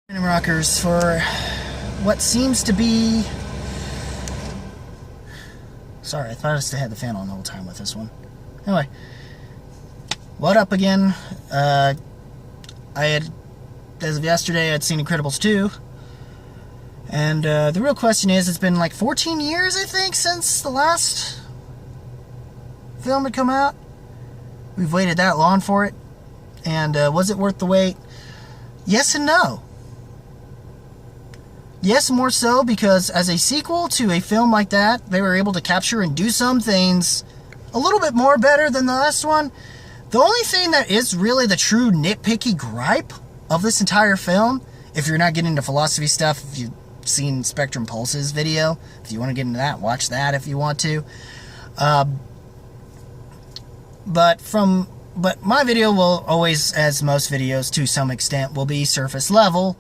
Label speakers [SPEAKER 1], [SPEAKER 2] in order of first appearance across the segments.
[SPEAKER 1] Random Rockers for what seems to be... Sorry, I thought I still had the fan on the whole time with this one. Anyway, what up again? I had, as of yesterday, I'd seen Incredibles 2. And the real question is, it's been like 14 years, I think, since the last film had come out. We've waited that long for it. And was it worth the wait? Yes and no. Yes, more so because as a sequel to a film like that, they were able to capture and do some things a little bit more better than the last one. The only thing that is really the true nitpicky gripe of this entire film, if you're not getting into philosophy stuff, if you've seen Spectrum Pulse's video, if you want to get into that, watch that if you want to. But my video will always, as most videos to some extent, will be surface level,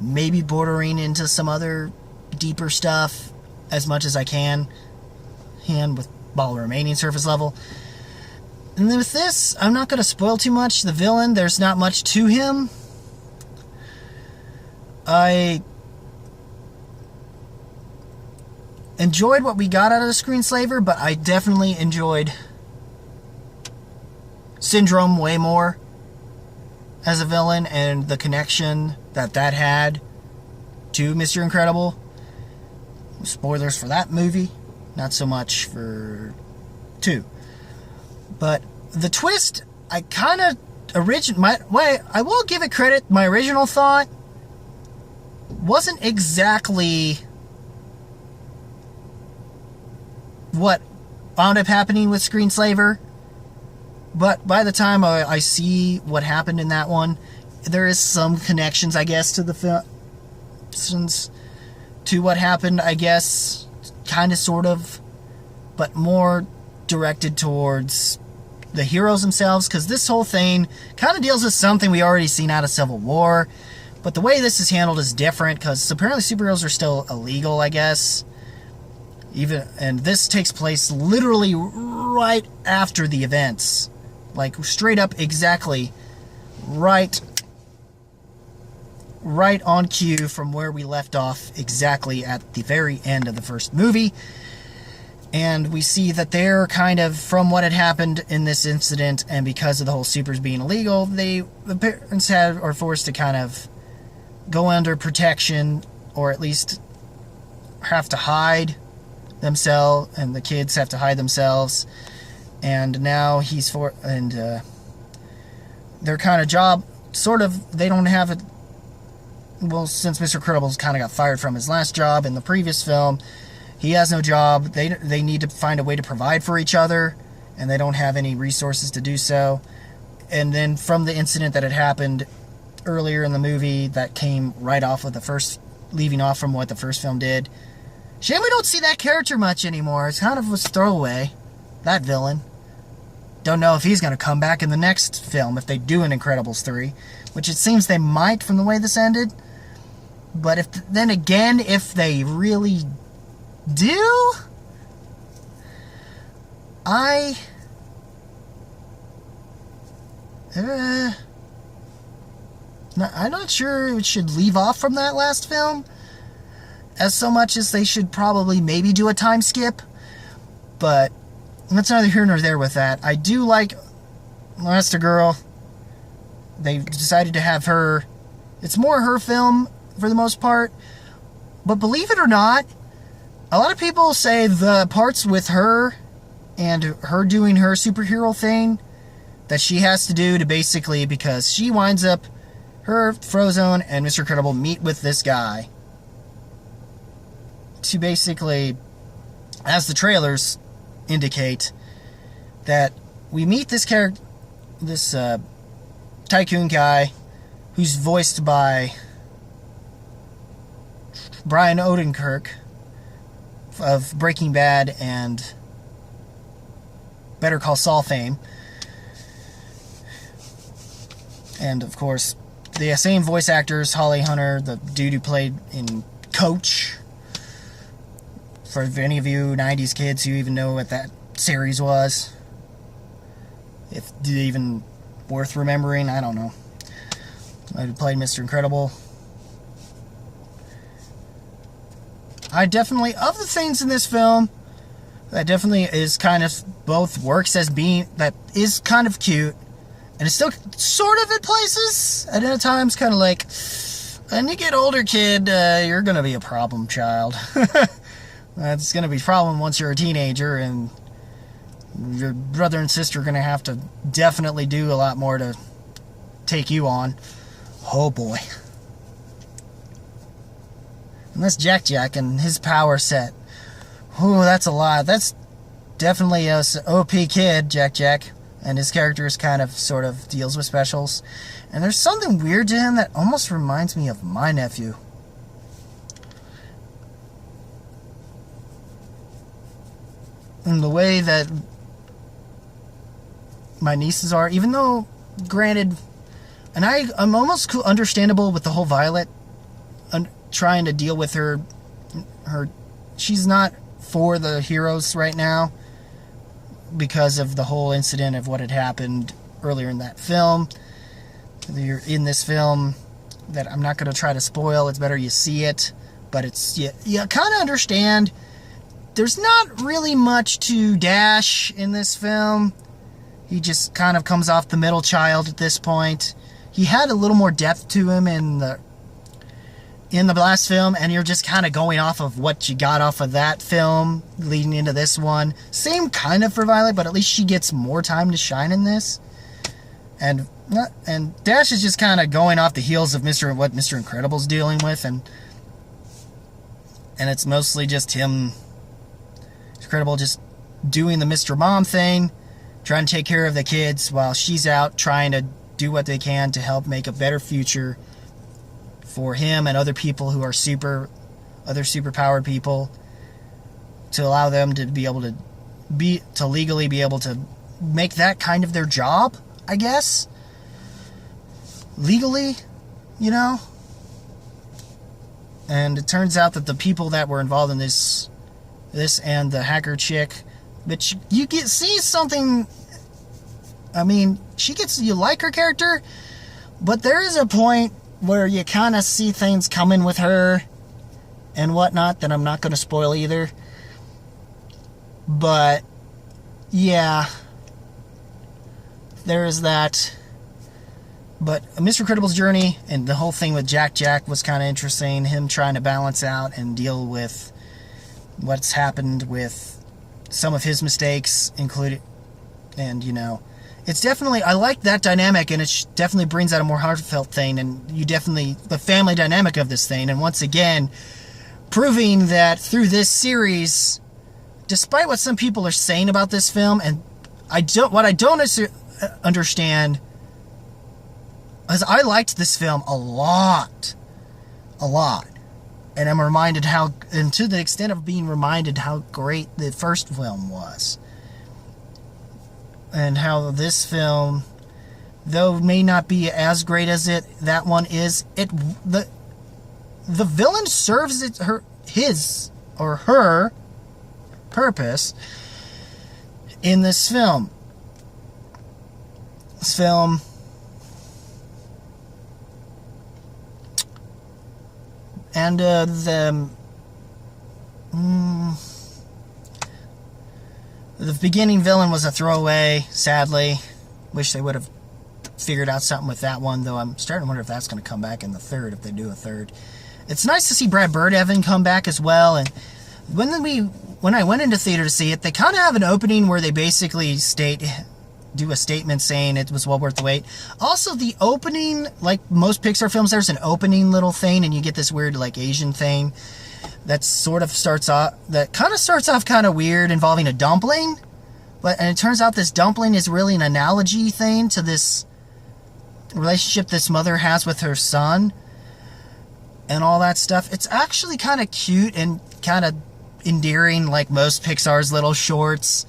[SPEAKER 1] maybe bordering into some other deeper stuff as much as I can, and with while remaining surface level. And then with this, I'm not going to spoil too much. The villain, there's not much to him. I enjoyed what we got out of the Screenslaver, but I definitely enjoyed Syndrome way more as a villain, and the connection that had to Mr. Incredible. Spoilers for that movie, not so much for 2. But the twist, I kind of I will give it credit. My original thought wasn't exactly what wound up happening with Screenslaver. But by the time I see what happened in that one, there is some connections, I guess, to the film, to what happened, I guess, kind of, sort of, but more directed towards the heroes themselves, because this whole thing kind of deals with something we already seen out of Civil War, but the way this is handled is different, because apparently superheroes are still illegal, I guess. And this takes place literally right after the events. Like, straight up, exactly, right on cue from where we left off, exactly at the very end of the first movie. And we see that they're kind of, from what had happened in this incident, and because of the whole supers being illegal, the parents are forced to kind of go under protection, or at least have to hide themselves, and the kids have to hide themselves. And now their kind of job, sort of, they don't have it. Well, since Mr. Incredible's kind of got fired from his last job in the previous film, he has no job. They need to find a way to provide for each other, and they don't have any resources to do so. And then from the incident that had happened earlier in the movie, that came right off of leaving off from what the first film did. Shame we don't see that character much anymore. It's kind of was throwaway, that villain. Don't know if he's going to come back in the next film, if they do an Incredibles 3, which it seems they might from the way this ended. But if they really do, I'm not sure it should leave off from that last film, as so much as they should probably maybe do a time skip. But that's neither here nor there with that. I do like Elastigirl. They decided to have her. It's more her film for the most part. But believe it or not, a lot of people say the parts with her and her doing her superhero thing that she has to do to basically, because she winds up, her, Frozone, and Mr. Incredible meet with this guy to basically, as the trailers indicate, that we meet this character, this tycoon guy, who's voiced by Brian Odenkirk of Breaking Bad and Better Call Saul fame. And of course, the same voice actors, Holly Hunter, the dude who played in Coach. For any of you 90s kids who even know what that series was, if even worth remembering, I don't know. I played Mr. Incredible. I definitely, of the things in this film, that definitely is kind of both works as being, that is kind of cute, and it's still sort of in places, and at times kind of like, when you get older, kid, you're going to be a problem child. That's going to be a problem once you're a teenager, and your brother and sister are going to have to definitely do a lot more to take you on. Oh boy. And that's Jack Jack and his power set. Ooh, that's a lot. That's definitely a OP kid, Jack Jack. And his character is kind of, sort of, deals with specials. And there's something weird to him that almost reminds me of my nephew. And the way that my nieces are, even though, granted, and I'm almost understandable with the whole Violet trying to deal with her, she's not for the heroes right now because of the whole incident of what had happened earlier in that film. In this film, that I'm not going to try to spoil, it's better you see it, but it's, you kind of understand. There's not really much to Dash in this film. He just kind of comes off the middle child at this point. He had a little more depth to him in the last film, and you're just kind of going off of what you got off of that film leading into this one. Same kind of for Violet, but at least she gets more time to shine in this. And Dash is just kind of going off the heels of what Mr. Incredible's dealing with, and it's mostly just him, Incredible, just doing the Mr. Mom thing, trying to take care of the kids while she's out trying to do what they can to help make a better future for him and other people who are other superpowered people, to allow them to be able to legally be able to make that kind of their job, I guess. Legally, you know? And it turns out that the people that were involved in this and the hacker chick, but you see something. I mean, you like her character, but there is a point where you kind of see things coming with her and whatnot that I'm not going to spoil either. But, yeah, there is that. But Mr. Incredible's journey and the whole thing with Jack Jack was kind of interesting. Him trying to balance out and deal with what's happened with some of his mistakes, including, and, it's definitely, I like that dynamic, and it definitely brings out a more heartfelt thing, and the family dynamic of this thing, and once again, proving that through this series, despite what some people are saying about this film, and what I don't understand is I liked this film a lot, and I'm reminded and to the extent of being reminded how great the first film was. And how this film, though may not be as great as that one is, the villain serves his or her purpose in this film. And the beginning villain was a throwaway, sadly. Wish they would have figured out something with that one, though I'm starting to wonder if that's going to come back in the third, if they do a third. It's nice to see Brad Bird Evan come back as well, and when I went into theater to see it, they kind of have an opening where they basically do a statement saying it was well worth the wait. Also, the opening, like most Pixar films, there's an opening little thing, and you get this weird, like, Asian thing that kind of starts off kind of weird, involving a dumpling, and it turns out this dumpling is really an analogy thing to this relationship this mother has with her son and all that stuff. It's actually kind of cute and kind of endearing, like most Pixar's little shorts.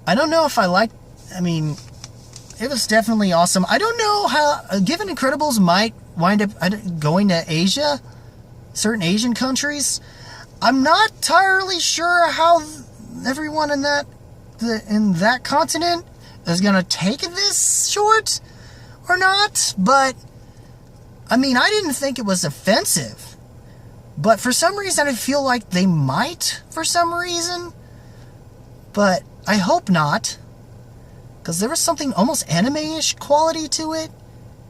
[SPEAKER 1] I don't know if it was definitely awesome. I don't know how, given Incredibles might wind up going to Asia, certain Asian countries, I'm not entirely sure how everyone in that continent is going to take this short or not, but I didn't think it was offensive. But for some reason, I feel like they might, for some reason. But I hope not. Because there was something almost anime-ish quality to it,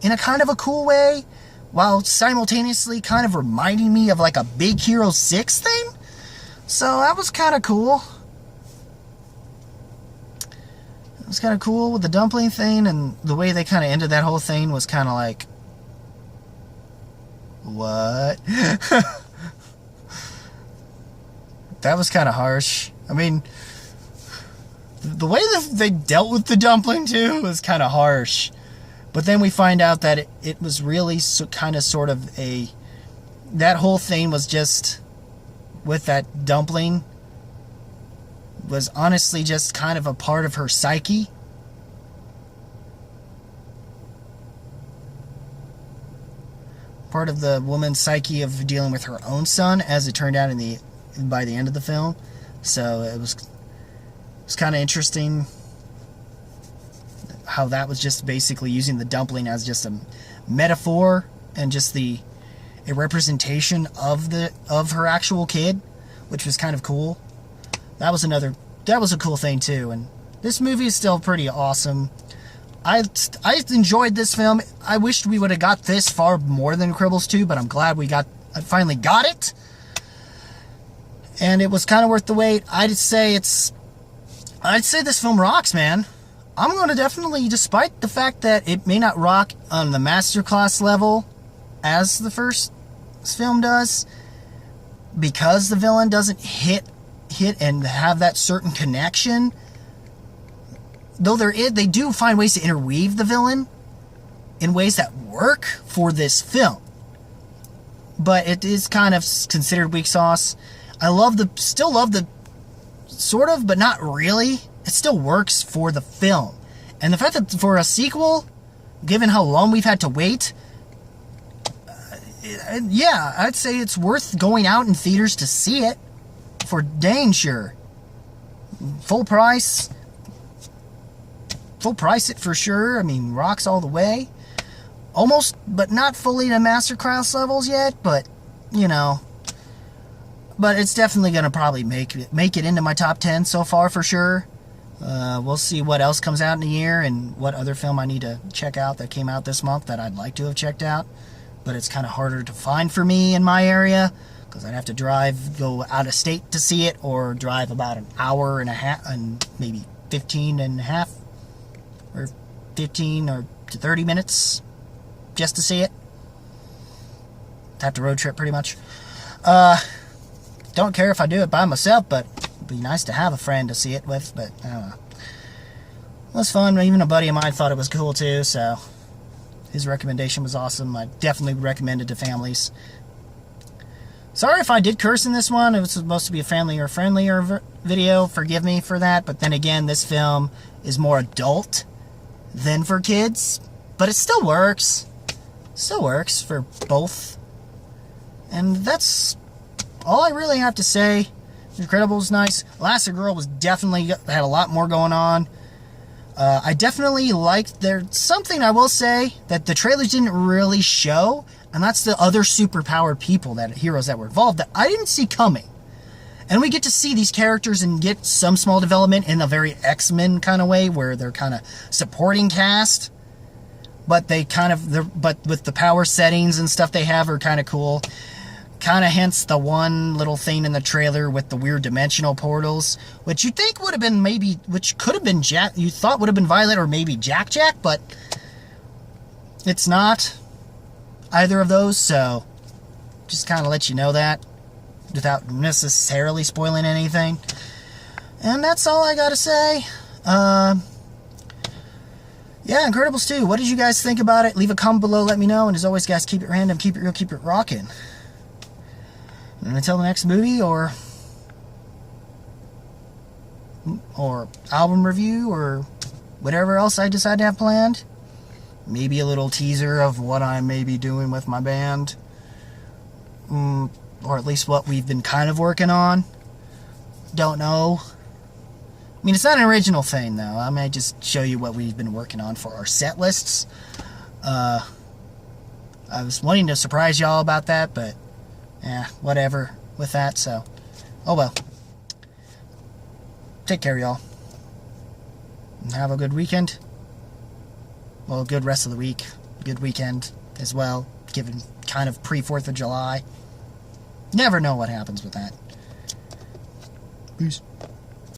[SPEAKER 1] in a kind of a cool way, while simultaneously kind of reminding me of like a Big Hero 6 thing. So that was kind of cool. It was kind of cool with the dumpling thing, and the way they kind of ended that whole thing was kind of like, what? That was kind of harsh. I mean, the way that they dealt with the dumpling too was kind of harsh. But then we find out that it was really kind of sort of a... That whole thing was just... With that dumpling... Was honestly just kind of a part of her psyche. Part of the woman's psyche of dealing with her own son, as it turned out by the end of the film. So it was kind of interesting how that was just basically using the dumpling as just a metaphor and just a representation of her actual kid, which was kind of cool. That was a cool thing too. And this movie is still pretty awesome. I enjoyed this film. I wished we would have got this far more than Cribbles 2, but I'm glad I finally got it. And it was kind of worth the wait. I'd say this film rocks, man. I'm going to definitely, despite the fact that it may not rock on the masterclass level as the first film does, because the villain doesn't hit and have that certain connection, though they do find ways to interweave the villain in ways that work for this film. But it is kind of considered weak sauce. Still love the sort of, but not really. It still works for the film. And the fact that for a sequel, given how long we've had to wait, yeah, I'd say it's worth going out in theaters to see it. For dang sure. Full price it for sure. I mean, rocks all the way. Almost, but not fully to masterclass levels yet, but, you know. But it's definitely going to probably make it into my top 10 so far for sure. We'll see what else comes out in the year and what other film I need to check out that came out this month that I'd like to have checked out. But it's kind of harder to find for me in my area, because I'd have to go out of state to see it, or drive about an hour and a half, and maybe 15 and a half, or 15 or to 30 minutes just to see it. Have to road trip pretty much. Don't care if I do it by myself, but it'd be nice to have a friend to see it with. But I don't know. It was fun. Even a buddy of mine thought it was cool too, so his recommendation was awesome. I definitely recommend it to families. Sorry if I did curse in this one. It was supposed to be a family or friendlier video. Forgive me for that. But then again, this film is more adult than for kids. But it still works. Still works for both. And that's all I really have to say. Incredible's nice. Elastigirl was definitely had a lot more going on. I definitely liked something I will say that the trailers didn't really show, and that's the other superpowered heroes that were involved that I didn't see coming. And we get to see these characters and get some small development in a very X-Men kind of way, where they're kind of supporting cast, but but with the power settings and stuff they have are kind of cool. Kind of hence the one little thing in the trailer with the weird dimensional portals, which you think would have been which could have been you thought would have been Violet or maybe Jack, but it's not either of those, so just kind of let you know that without necessarily spoiling anything. And that's all I gotta say. Yeah, Incredibles 2. What did you guys think about it? Leave a comment below, let me know. And as always, guys, keep it random, keep it real, keep it rocking. And until the next movie or album review or whatever else I decide to have planned, maybe a little teaser of what I may be doing with my band, or at least what we've been kind of working on. Don't know. I mean, it's not an original thing, though. I may just show you what we've been working on for our set lists. I was wanting to surprise y'all about that, but whatever with that, so, oh well. Take care, y'all. Have a good weekend. Well, good rest of the week. Good weekend as well, given kind of pre-4th of July. Never know what happens with that. Peace.